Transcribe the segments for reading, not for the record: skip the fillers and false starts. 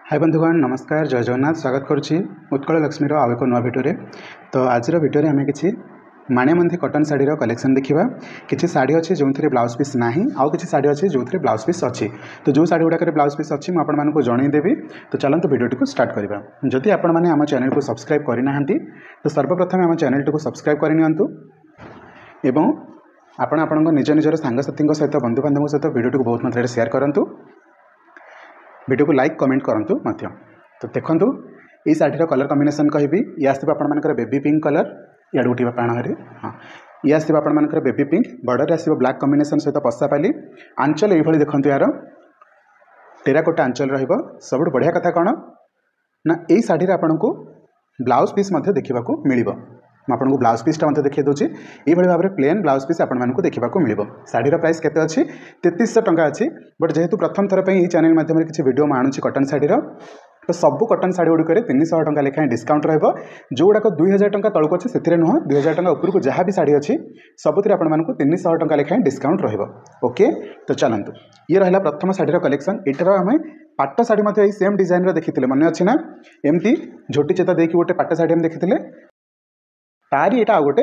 हाय बंधुगण नमस्कार जय जगन्नाथ स्वागत करुच्ची उत्कल लक्ष्मी आउ एक नुआ भिडियो तो आज भिडियो आम कि माणिमंदी कटन शाढ़ी कलेक्शन देखा किसी शाढ़ी अच्छी जो ब्लाउज पीस ना आउ कि शाढ़ी अच्छी जो ब्लाउज पीस अच्छी तो जो शाढ़ी गुड़ाक ब्लाउज पीस अच्छी मुझे जनईदेवी तो चलते भिडियो को स्टार्ट करवा जदि आपने आम चैनल को सब्सक्राइब करना तो सर्वप्रथम आम चैनल को सब्सक्राइब करनी एवं आपण निज निजर सांगसाथी सहित बंधु बांधव सहित भिडियो को बहुत मात्रा शेयर करूँ वीडियो को लाइक कमेंट करूँ तो देखूँ ये शाढ़ीर कलर कॉम्बिनेशन कहि ये आसो आपर बेबी पिंक कलर इड उठा प्राण हाँ ये आसो आपर बेबी पिंक बॉर्डर आसो ब्लैक कॉम्बिनेशन सहित पशापाली आंचल ये देखूँ यार टेराकोटा आंचल रबुठ बढ़िया कथा कौन ना यही शाढ़ी आपन को ब्लाउज पीस देखा मिल आपको ब्लाउज पीसटा देखिए दूसरी ये भाव में प्लेन ब्लाउज पीस आपको देखा मिल शाढ़ीर प्राइस केते अच्छी 3300 टंका अच्छी बट जेहेतु प्रथम थर पर चैनल माध्यम किसी वीडियो आणुची कटन शाढ़ीर तो सबू कटन शाढ़ी गुड़िक 300 टंका लेखाएं डिस्काउंट जो गुड़ाक 2000 टंका तलक अच्छे से नुह 2000 टंका उपरको जहाँ भी शाढ़ी अच्छी सबुथ आपको 300 टंका लेखाएं डिस्काउंट ओके तो चलतु ये रहा प्रथम शाढ़ीर कलेक्शन इटर आम पाट शाढ़ी सेम डिजाइन देखी मन अच्छी ना एमती झोटी चेता देखिए गोटे पाट शाढ़ी देखी तारी एटा गोटे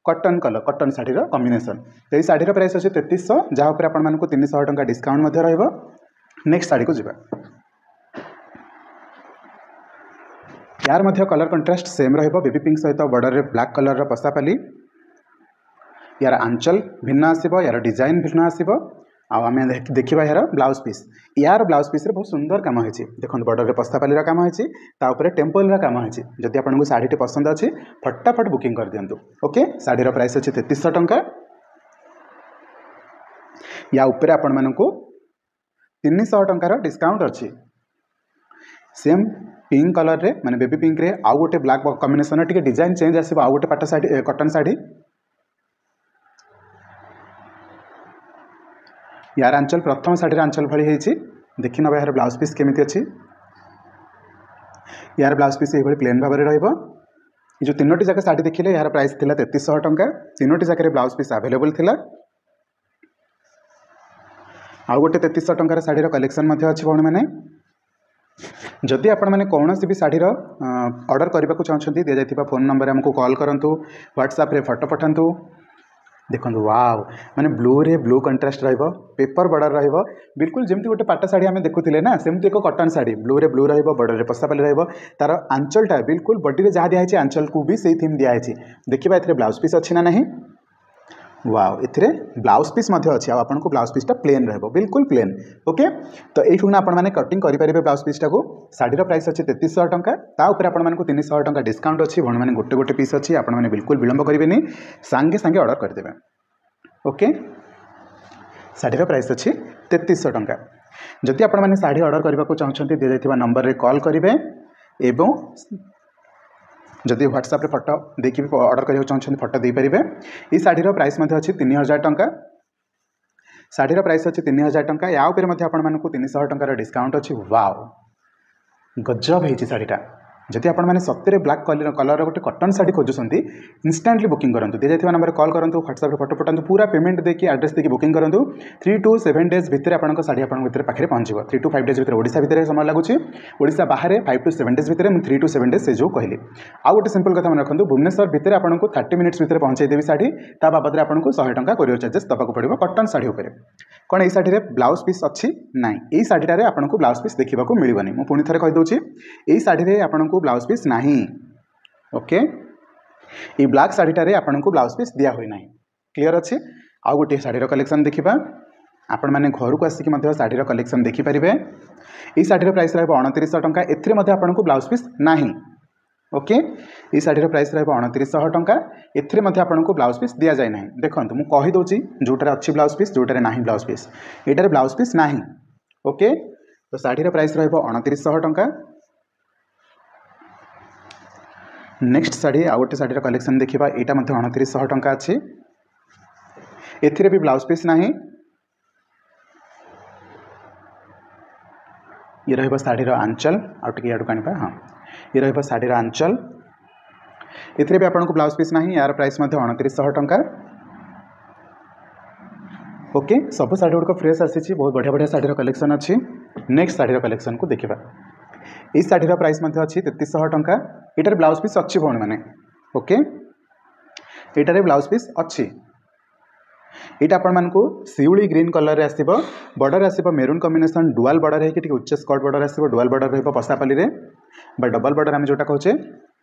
कटन कलर कटन शाढ़ीर कॉम्बिनेशन तो ये शाढ़ीर प्राइस अच्छे 3300 जहाँ पर आपको 300 टंका डिस्काउंट नेक्स्ट शाढ़ी को जी यार मध्य colour contrast same baby pink सहित बॉर्डर रे ब्लैक कलर पशापाली यार आंचल भिन्न आसो यार डिजाइन भिन्न आसो आम देखा यार ब्लाउज पीस बहुत सुंदर काम होती देखो बॉर्डर रे पशापाली काम होती टेम्पल काम होती जदि आपको शाढ़ी पसंद अच्छी फटाफट बुकिंग कर दिंतु ओके शाढ़ीर प्राइस अच्छी 3300 टंका या उपरे आपण मानकु 300 टंकार डिस्काउंट अच्छी सेम पिंक कलर रे माने बेबी पिंक रे आउ गोटे ब्लैक कॉम्बिनेशन टिके डिजाइन चेंज आसो आउ गोटे पाट शाढ़ी कटन शाढ़ी यार आंचल प्रथम शाढ़ीर आंचल भली देखी ना यार ब्लाउज पीस केमी अच्छी यार ब्लाउज पीस ये प्लेन भाव में जो तीनो जाक शाढ़ी देखिले यार प्राइस थिला 3300 टंका तीनो जाक ब्लाउज पीस अवेलेबल थिला आउ गोटे 3300 टंकार शाढ़ीर कलेक्शन अच्छी भौणी मैंने जदि आपण मैंने कौन भी शाढ़ीर ऑर्डर करने को चाहते दि जाइए फोन नंबर आमको कॉल करूँ व्हाट्सएप रे फोटो पठातु देखो वाव माने ब्लू रे ब्लू कंट्रास्ट पेपर बॉर्डर बिल्कुल जमती गोटे पाट शाढ़ी आम देखुले ना सेमती एक कटन शाढ़ी ब्लू रे ब्लू बॉर्डर रे पशापाली तार आंचलटा बिल्कुल बॉडी रे जहाँ दिखाई आंचल को भी सही थीम दिखाई देखा ए ब्लाउज पीस अच्छी ना नहीं वाव ए ब्लाउज पीस अच्छी आपको ब्लाउज पीसटा प्लेन बिल्कुल प्लेन ओके तो ये आपने कटिंग करेंगे ब्लाउज पीसटा को शाढ़ीर प्राइस अच्छी 3300 टंका ताऊपर आपको 300 टंका डिस्काउंट अच्छी भौणी मैंने गोटे गोटे पीस अच्छी आपने बिल्कुल विलंब करेंगे सांगे सांगे ऑर्डर करदे ओके शाढ़ीर प्राइस अच्छी 3300 टंका जदि आपने शाढ़ी ऑर्डर करने को चाहते दि जाइए नंबर रे कॉल करेंगे एवं जदि व्हाट्सएप रे फोटो देखिए ऑर्डर करने चाहते फोटो दे पारे ये शाढ़ीर प्राइस अच्छी 3000 टंका शाढ़ीर प्राइस अच्छी 3000 टंका या उपर आपको 300 टंकार डिस्काउंट अच्छी वाव गजब है शाढ़ीटा जदि आपने सत्य ब्लैक कलर गोटे कटन शाढ़ी खोजुंट इंस्टांटली बुकिंग करूँ दी जाइए नंबर कॉल करूँ व्हाट्सएप फोटो पठातु पूरा पेमेंट देखिए एड्रेस देखिए बुकिंग करूँ 3 to 7 डेज भितर आपको शाढ़ी पाखे पहुँच 3 to 5 डेज भितर ओडिशा भितर समय लगुच ओडिशा बाहर 5 to 7 डेज भितर 3 to 7 डेज से जो कहली आउ गोटे सिंपल कथा मन रखु भुवनेश्वर भितर आपको 30 मिनिट्स भितर पहुँचाईदेवी शाढ़ी ता बाबद आपको 100 टंका कोरियर चार्जेस दबाक पड़ो कटन शाढ़ी उपर कौन ये शाढ़ी ब्लाउज पीस अच्छी ना यही शाढ़ीटार आपको ब्लाउज पीस देखा मिलनी मुझे पुणी थे कहीदे यही शाढ़ी आपको ब्लाउज पीस ना ओके ये ब्लैक शाढ़ीटार आपको ब्लाउज पीस दिया हुई ना क्लीयर अच्छे आउ गोटे शाढ़ीर कलेक्शन देखा आपण मैंने घर को आसिक शाढ़ीर कलेक्शन देखिपारे ये शाढ़ीर प्राइस 2900 टंका आपको ब्लाउज पीस ना ओके ये शाढ़ीर प्राइस 2900 टंका आपको ब्लाउज पीस दि जाए ना देखो मुझे कहीदे जोटार अच्छी ब्लाउज पीस जोटार ना ब्लाउज पीस यार ब्लाउज पीस ना ओके तो शाढ़ीर प्राइस 2900 टंका नेक्स्ट शाढ़ी आउ गोटे शाढ़ीर कलेक्शन देखा यहाँ 2900 टंका अच्छी एथिरे भी ब्लाउज पीस ना ये रहिबा शाढ़ीर आंचल आउ टिके याडू कानिबा हाँ ये रहिबा शाढ़ीर आंचल एथिरे भी आपको ब्लाउज पीस ना यार प्राइस 2900 टंका ओके सब शाढ़ी गुड़िक फ्रेश आसी बहुत बढ़िया बढ़िया शाढ़ीर कलेक्शन अच्छी नेक्स्ट शाढ़ीर कलेक्शन को देखा ये शाढ़ीर प्राइस अच्छी 3300 टंका। एटार ब्लाउज पीस अच्छी भौणी मैंने ओके एटार ब्लाउज पीस अच्छी ये आपण शिउली ग्रीन कलर आसो बॉर्डर आसो मेरून कॉम्बिनेशन डुआल बॉर्डर है उच्च स्कर्ट बॉर्डर आसो डुआल बॉर्डर रही पसापाली बा डबल बॉर्डर आम जोटा कहे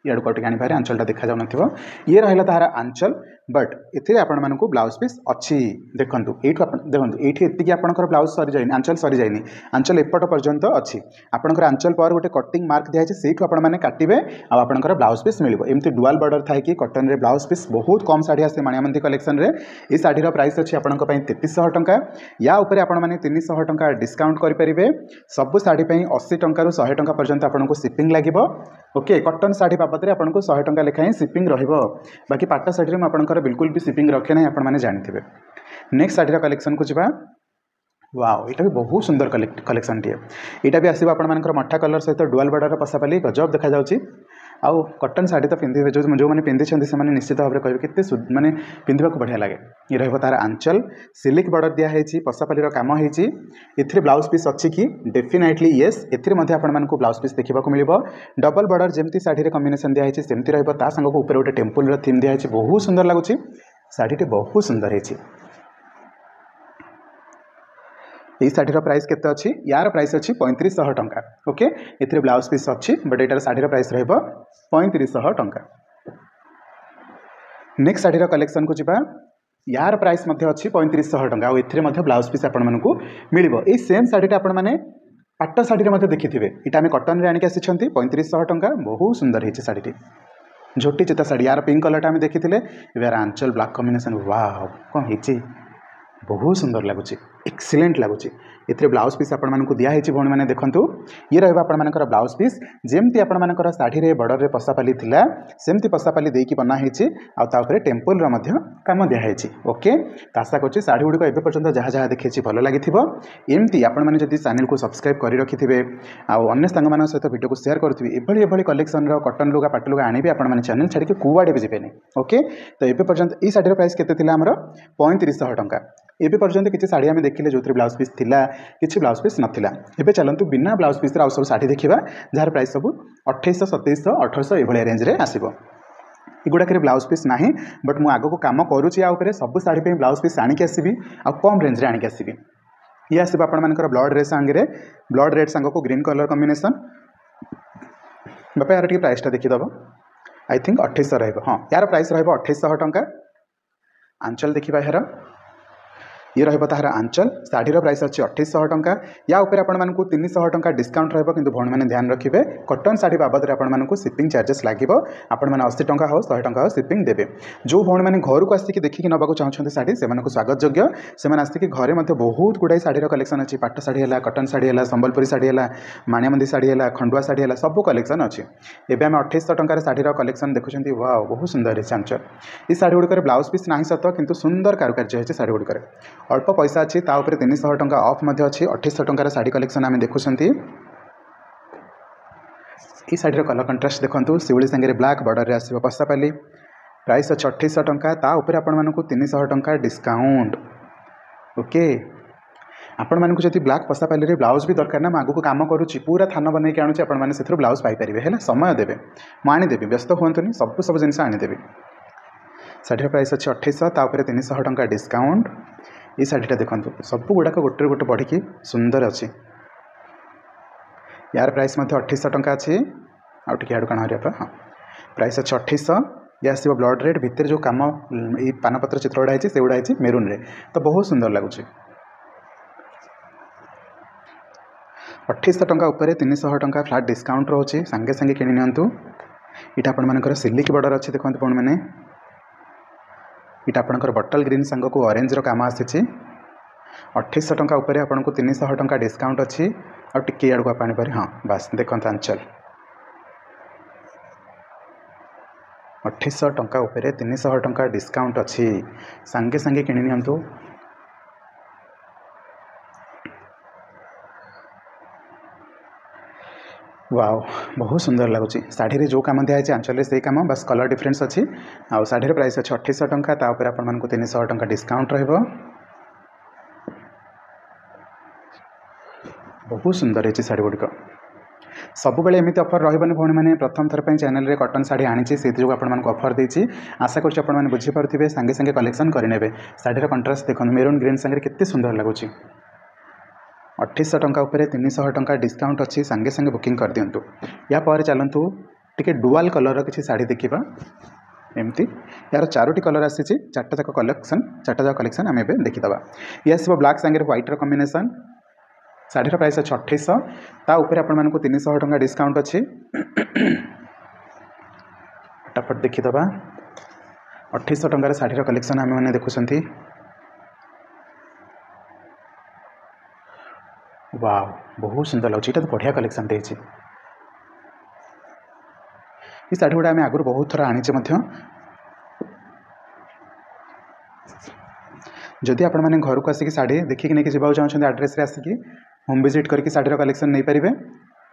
इड़ कटे आनीपर आंचलटा देखा जाऊन ये रहा तार आंचल बट ये आपण ब्लाउज पीस अच्छी देखूँ देखो ये आपंकर ब्लाउज सरी जाए आंचल सरी जाए आंचल एपट पर्यंत अच्छी आपंकर आंचल पर गोटे कटिंग मार्क दिखाई से आपने काटे आपंकर ब्लाउज पीस मिल एमती डुआल बॉर्डर थाई कि कटन रे ब्लाउज पीस बहुत कम शाढ़ी आसे माणियामंती कलेक्शन रे ये शाढ़ीर प्राइस अच्छी आपंक 3300 टंका या उपरे आपने 300 टंका डिस्काउंट करेंगे सबू शाढ़ी 80 टंका 100 टंका पर्यंत आपको शिपिंग लगे ओके कटन शाढ़ी बाबद आपको 100 टंका लेखाएं शिपिंग रहिबो बाकी पाट शाढ़ी में आपंकर बिल्कुल भी शिपिंग रखे ना आपने जानते नेक्स्ट शाढ़ीर कलेक्शन को जावा वाओ यहाँ भी बहुत सुंदर कलेक्शन टे यहाँ भी आसो आपर मठा कलर सहित डुआल बॉर्डर पसापाली गजब देखा जाऊँगी आउ कटन शाढ़ी तो पिंधे जो मैंने पिंधि से निश्चित भाव में कहे कि माने पिंधा बढ़िया लगे ये रही तार आंचल सिल्क बॉर्डर दिखाई पसापाली काम होती ए ब्लाउज पीस अच्छी कि डेफिनेटली येस आपको ब्लाउज पीस देखा मिल डबल बॉर्डर जमी शाढ़ी कॉम्बिनेशन दिखाई सेमती रहा सांग ऊपर गोटे टेम्पल थीम दिखाई बहुत सुंदर लगुच शाढ़ी बहुत सुंदर है ये शाढ़ीर प्राइस केते अच्छी यार प्राइस अच्छी 3500 टंका ओके ये ब्लाउज पीस अच्छी बट यार शाढ़ीर प्राइस रहिबो 3500 टंका। नेक्स्ट शाढ़ीर कलेक्शन को जावा यार प्राइस अच्छी 3500 टंका और ये ब्लाउज पीस आपण मिल ये सेम शाढ़ीटा आपण मैंने पाट शाढ़ी देखिथे यहाँ आम कटन रे आनिक आसी 3500 टंका बहुत सुंदर है शाढ़ी झोटी चिता शाढ़ी यार पिंक कलरटा आम देखी यार आंचल ब्लैक कॉम्बिनेशन वाह कौन है बहुत सुंदर लगुच एक्सीलेंट लगुच ये ब्लाउज पीस आपको दिखाई भौणी मैंने देखूँ ये रहा आपर ब्लाउज पीस जमती आपर शाढ़ी बॉर्डर रे पसापाली थिला सेमती पसापाली देकी बनाई आउे टेम्पल काम दिखाई ओके आशा कर शाढ़ी गुड़िक एवं पर्यटन जहाँ जहाँ देखी भल लगी एमती आपने जब चैनल को सब्सक्राइब कर रखिथे अन्य सांग सहित वीडियो को शेयर करुँगी एभली कलेक्शन कटन लुगा पाट लुगा आने आपने चैनल छाड़ी कौआड़े भी जीवेनि ओके तो ये पर्यटन ये शाढ़ीर प्राइस केते आमर 3500 टंका एबे पर्यंत किसी शाढ़ी आम देखिले जो ब्लाउज पीस थिला किसी ब्लाउज पीस नाला एबे चलतु बिना ब्लाउज पीस आउ सब शाढ़ी देखा जार प्राइस सब 2800 2700 1800 ये रेंज रे आसीबो एगुड़ाक ब्लाउज पीस ना बट मुझे आग को कम करुँचे सब शाढ़ी ब्लाउज पीस आणिक आसबि आ कम रेंज रे आणिक आसबि ये आसब आपर ब्लड रेड सांगे ब्लड रेड सांग को ग्रीन कलर कॉम्बिनेशन बापा यार प्राइसटा देखीदब आई थिंक 2800 रहा हाँ यार प्राइस रहा 2800 टंका आंचल देखा यार ये रहा तार आंचल शाढ़ीर प्राइस अच्छी 2800 टंका या ऊपर आपको 300 टंका डिस्काउंट रहा कि भौणी मैंने ध्यान रखिए कटन शाढ़ी बाबद आपको शिपिंग चार्जेस लगे आपण 80 टंका हो 100 टंका हो शिपिंग देवे जो भौणी मैंने घर को आसिक देखिए नवाक चाहते शाढ़ी से स्वागत योग्य से आसिक घरे बहुत गुड़ाई शाढ़ीर कलेक्शन अच्छी पाट शाढ़ी है कटन शाढ़ी है संबलपुरी शाढ़ी है माणियामंदी शाढ़ी है खंडुआ शाढ़ी है सब कलेक्शन अच्छी एवं आम 2800 टंकार शाढ़ीर कलेक्शन देखुं वाह बहुत सुंदर है आंचल ये शाढ़ी गुड़िक ब्लाउज पीस ना सत कि सुंदर कारुकार्य है शाढ़ी गुड़िक अल्प पैसा अच्छी ताऊपर 300 टंका ऑफ 2800 टंकार शाढ़ी कलेक्शन आम देखुं ये शाढ़ीर कलर कंट्रास्ट देखो शिउली सांगे ब्लैक बॉर्डर रे आसो पसापाली प्राइस अच्छे 2800 टंका ताऊपर आपको 300 टंका डिस्काउंट ओके आपण मानक जब ब्लैक पसापाली रे ब्लाउज भी दरकार ना आगू को काम करुच्ची पूरा थान बनई के आणुचे आपण माने सेथरो ब्लाउज पाई परिबे है समय देवे मुझे व्यस्त हुंतुनी सब जिन आनीदेवी शाढ़ीर प्राइस अच्छे 2800 ताऊपर 300 टंका डिस्काउंट ये शाढ़ीटा देखो सब गुड़ाक गोटे गोटे बढ़ी सुंदर अच्छी यार प्राइस 2800 टंका अच्छी आउ टे आड़ कण हाँ प्राइस अच्छे 2800 ये आसो ब्लड रेड भितर जो कम ये पानपत्र चित्र गुड़ा है से गुड़ा है मेरून रे तो बहुत सुंदर लगुच 2800 टंका उपर 300 टंका फ्लैट डिस्काउंट रोचे सांगे सांगे किणी नियंतु इटा आपण मानकर सिल्क बॉर्डर अच्छी देखते पुणी मैंने इटा आपणकर बटल ग्रीन सांग को ऑरेंज रो काम आसी 2800 टंका उपर आपको 300 टंका डिस्काउंट अच्छी आ टिके आड़ को आप आनीपर हाँ बास देखते आंचल 2800 टंका उपर 300 टंका डिस्काउंट अच्छी सांगे सांगे किणी नियंतु वाओ बहुत सुंदर लगुच शाढ़ी जो कम दिखाई आंचल से कम बस कलर डिफरेंस अच्छी आउ शाढ़ीर प्राइस अच्छे 2800 टंका तापर आपको 300 टंका डिस्काउंट रहिबो बहुत सुंदर है शाढ़ी गुड़िक ସବୁବେଳେ ଏମିତି ଅଫर ରହିବନି ଭଉଣୀ ମାନେ प्रथम थर पे चैनल रे कॉटन साड़ी आनी से जो आपण मानक ऑफर देछि आशा करछि आपण माने बुझी पारथिबे संगे संगे कलेक्शन करिनेबे साड़ीर कंट्रास्ट देखो मेरून ग्रीन संगे केते सुंदर लगुछि 2800 टंका उपरे 300 टंका डिस्काउंट अच्छी संगे संगे बुकिंग कर दिंतु या पर चलतु टिके डुआल कलर किसी साड़ी देखा एमती यार चारोटी कलर आसी चार्टा जाक कलेक्शन आम ए देखीदे ये आसो ब्लाक सांगे व्हाइटर कॉम्बिनेशन साड़ीर प्राइस अच्छे 2800 ता उपरे आपण मानक 300 टंका डिस्काउंट अच्छी फटाफट देखीदे 2800 टंकार साड़ीर कलेक्शन आम मैंने देखुंत वाव बहुत सुंदर लगे ये तो बढ़िया कलेक्शन देती ये साड़ी गुड़ा आम आगुरी बहुत थर आनीचे जदि आपण मैंने घर को आसिक साड़ी देखिए नहीं जावाक चाहते आड्रेस आसिक होम विजिट करके साड़ीर कलेक्शन नहीं पारे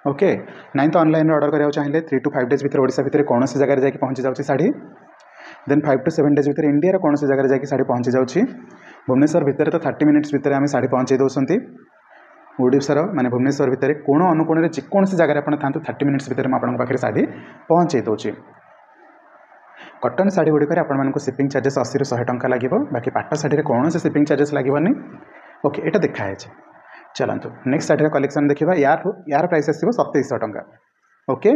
ओके नाई तो ऑनलाइन ऑर्डर कराया चाहिए 3 to 5 डेज भर ओडिशा भितर कौन सी जगह जाकि पहुँची जाऊँगी साड़ी देन 5 to 7 डेज भर इंडिया कौन सी जगह जाकि साड़ी पहुँची जाऊँगी भुवनेश्वर भितर तो 30 मिनिट्स भितर आम साड़ी पहुँचे दौरान ओडिशार माने भुवनेश्वर भितर कोण अनुकोण जेकोसी जगह आप था 30 मिनिट्स भितर आपन पाखे साड़ी पहुँचे दूसरी कॉटन साड़ी गुड़िक आपको शिपिंग चार्जेस 80 ରୁ 100 टंका लगे बाकी पाट साड़ी कौन से शिपिंग चार्जेस लगभग ओके ये देखाए चलतु नेक्स्ट साड़ीर कलेक्शन देखा यार प्राइस आसो 2700 टंका ओके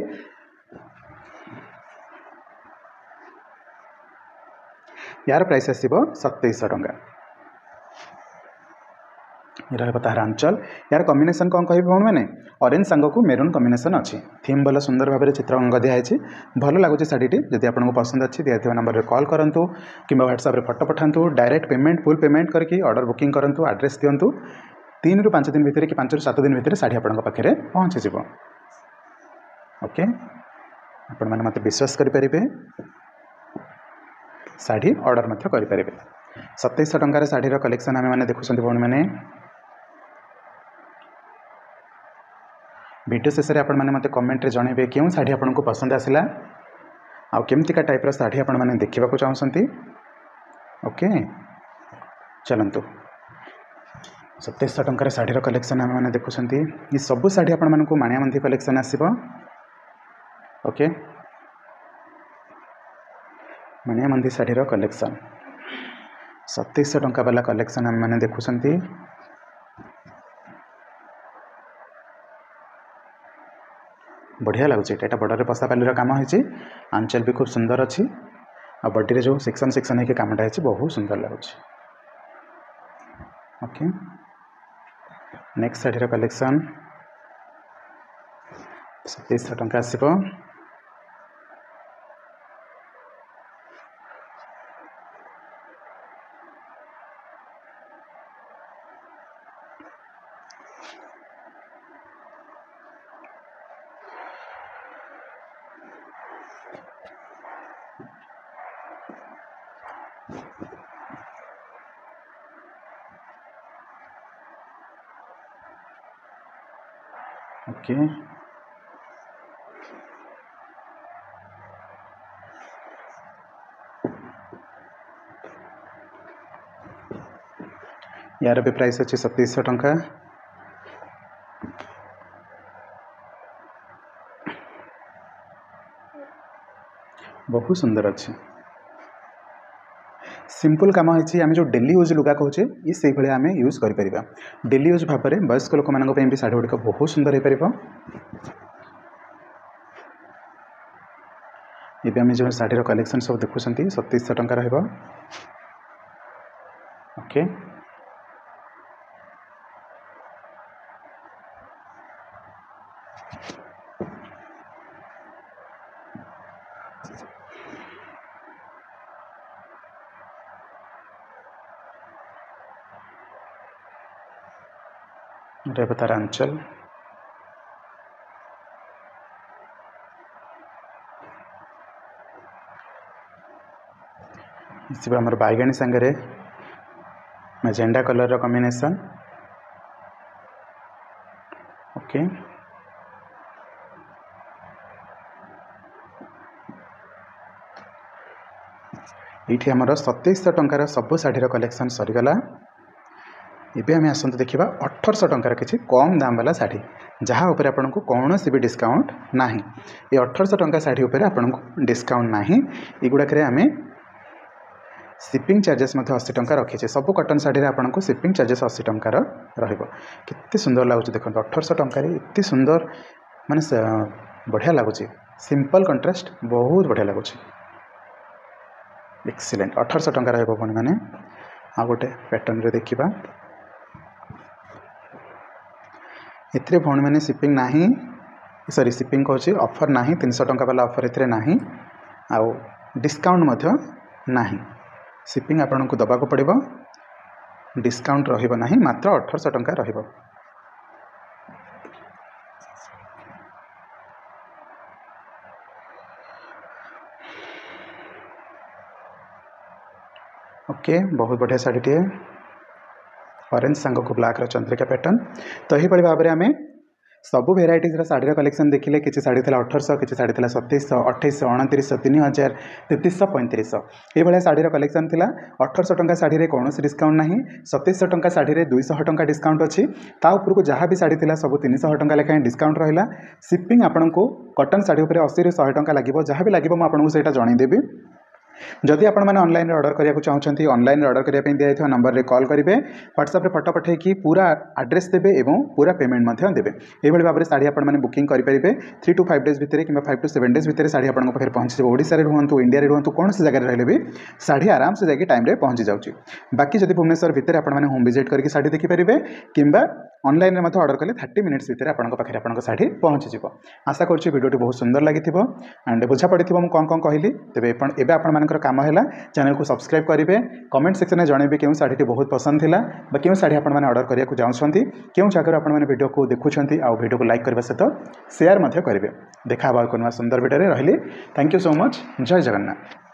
यार प्राइस आसो 2700 टंका रहा तार आंचल यार कॉम्बिनेशन कौन कह भौणी मैंने ऑरेंज सांग को मेरून कॉम्बिनेशन अच्छी थीम भल सुंदर भाव में चित्र अंग दिखाई भल लगुच साड़ीटी जदि आपको पसंद अच्छी दिखाई नंबर में कॉल करूँ कि व्हाट्सएप फोटो पठातु डायरेक्ट पेमेंट फुल पेमेंट करके ऑर्डर बुकिंग करूँ एड्रेस दिंतु 3 ରୁ 5 दिन भितर कि 5 ରୁ 7 दिन भितर साड़ी आपन पाखे पहुँची जाव ओके आपण मैंने मत विश्वास करें साड़ी ऑर्डर मत करें 2700 टंकार साड़ीर कलेक्शन आम मैंने देखुं भौणी मैंने वीडियो शेष में आपण मैंने कमेंट रे जनइबे क्यों साड़ी आपको पसंद आसला आ केमतिका टाइप्र साड़ी आपण मैंने देखा चाहते ओके चलतु 2700 टंकार साड़ीर कलेक्शन आम मैंने देखुं ये सबू साड़ी आपण मानक माणियामंदी कलेक्शन आसो ओके माणियामंदी साड़ीर कलेक्शन 2700 टंका वाला कलेक्शन आम मैंने देखुं बढ़िया लगुच ये बॉर्डर पसापाली काम होती आंचल भी खूब सुंदर अच्छी आ बॉडी जो सेक्शन सेक्शन होकर कामटा है बहुत सुंदर लगुच ओके नेक्स्ट साड़ीर कलेक्शन 2700 टंका आसो ओके यार भी प्राइस अच्छे 2700 टंका बहुत सुंदर अच्छे सिंपल काम होती आम जो डेली यूज लुगा कहे ये से भाई आम यूज कर डेली यूज भाव में वयस्क लोक मान भी साड़ी गुड़िक बहुत सुंदर हो पार ये आम जो साड़ीर कलेक्शन सब देखुं 2700 टंका रहा ओके रेवतार आंचल आमर बैगणी सांगे मेजेंडा कलर कॉम्बिनेशन ओके ये आमर 2700 टंकार सब साड़ीर कलेक्शन सरीगला एबे आम आसतु देखा 1800 टंकार किसी कम दाम वाला शाढ़ी जहाँ उपर आपन को कौन भी डिस्काउंट ना। ये 1800 टंका शाढ़ी उपर आपन को डिस्काउंट ना। युड़ाक आम शिपिंग चार्जेस 80 टंका रखीचे। सब कटन शाढ़ी आपन को शिपिंग चार्जेस 80 टंकार रते सुंदर लगुच। देखो 1800 टंकार एत सुंदर माने बढ़िया लगुच। सिंपल कंट्रास्ट बहुत बढ़िया लगुच। एक्सीलेंट 1800 टंका रही मैंने। आ गोटे पैटर्न रे देखा एथिरे भौणी मैंने शिपिंग ना सॉरी शिपिंग कहूँ ऑफर ना 300 टंका वाला ऑफर एथिरे ना आउ डिस्काउंट ना। शिपिंग आपन को दबा को पड़ो डिस्काउंट रहिबो नाही मात्र 1800 टंका रहिबो। ओके बहुत बढ़िया शाढ़ी ऑरेंज सांग को ब्लैक रो चंद्रिका पैटर्न। तो यही भाव में आम सबू भेराइटीज शाढ़ी कलेक्शन देखिले। किसी शाढ़ी था 1800 किसी शाढ़ी था 2700 2800 2900 3000 3300 3500 ये शाढ़ी कलेक्शन थिला। 1800 टंका शाढ़ी रे कौन डिस्काउंट ना। 2700 टंका शाढ़ी रे 200 टंका डिस्काउंट अच्छी। ता उपरको जहाँ भी शाढ़ी थिला सब 300 टंका लेखाएं डिस्काउंट रहा। शिपिंग आपन को कटन शाढ़ी उपर 80 ରୁ 100 टंका लगे। जहाँ भी लगे मुझे आपको जनईदेवी। जदि आपण मैंने ऑनलाइन ऑर्डर करने को चाहते ऑनलाइन ऑर्डर करने दिखाई नंबर रे कॉल करेंगे। व्हाट्सएप फोटो पठेकी पूरा एड्रेस देवे और पूरा पेमेंट देवे। ये भाव में शाढ़ी आपने बुकिंग करेंगे 3 to 5 डेज भितर कि 5 to 7 डेज भितर शाढ़ी आपन पाखे पहुँच जाए। ओडिशा रे रुहतु इंडिया रे रुहतु कौन सी जगह रहे भी शाढ़ी आराम से जाकि टाइम रे पहुँची जाऊँगी। बाकी जब भुवनेश्वर भितर आपने होम विजिट करके शाढ़ी देखिपारे कि ऑनलाइन में ऑर्डर कले 30 मिनिट्स भितर आपन पाखे आपन शाढ़ी पहुँची जाए। आशा करुँची वीडियो बहुत सुंदर लगी एंड बुझा पड़ी मुझे कौन कौन कहली। तेज एवं आपण काम है चैनल को सब्सक्राइब करेंगे। कमेंट सेक्शन में जनइबे क्यों शाढ़ी बहुत पसंद थिला बा क्यों शाढ़ी आपण मैंने ऑर्डर करने को चाहते क्यों जगह आपण मैंने वीडियो को देखुं आउ वीडियो को लाइक करने सहित शेयर करेंगे। देखा एक सुंदर वीडियो रही। Thank you so much. जय जगन्नाथ।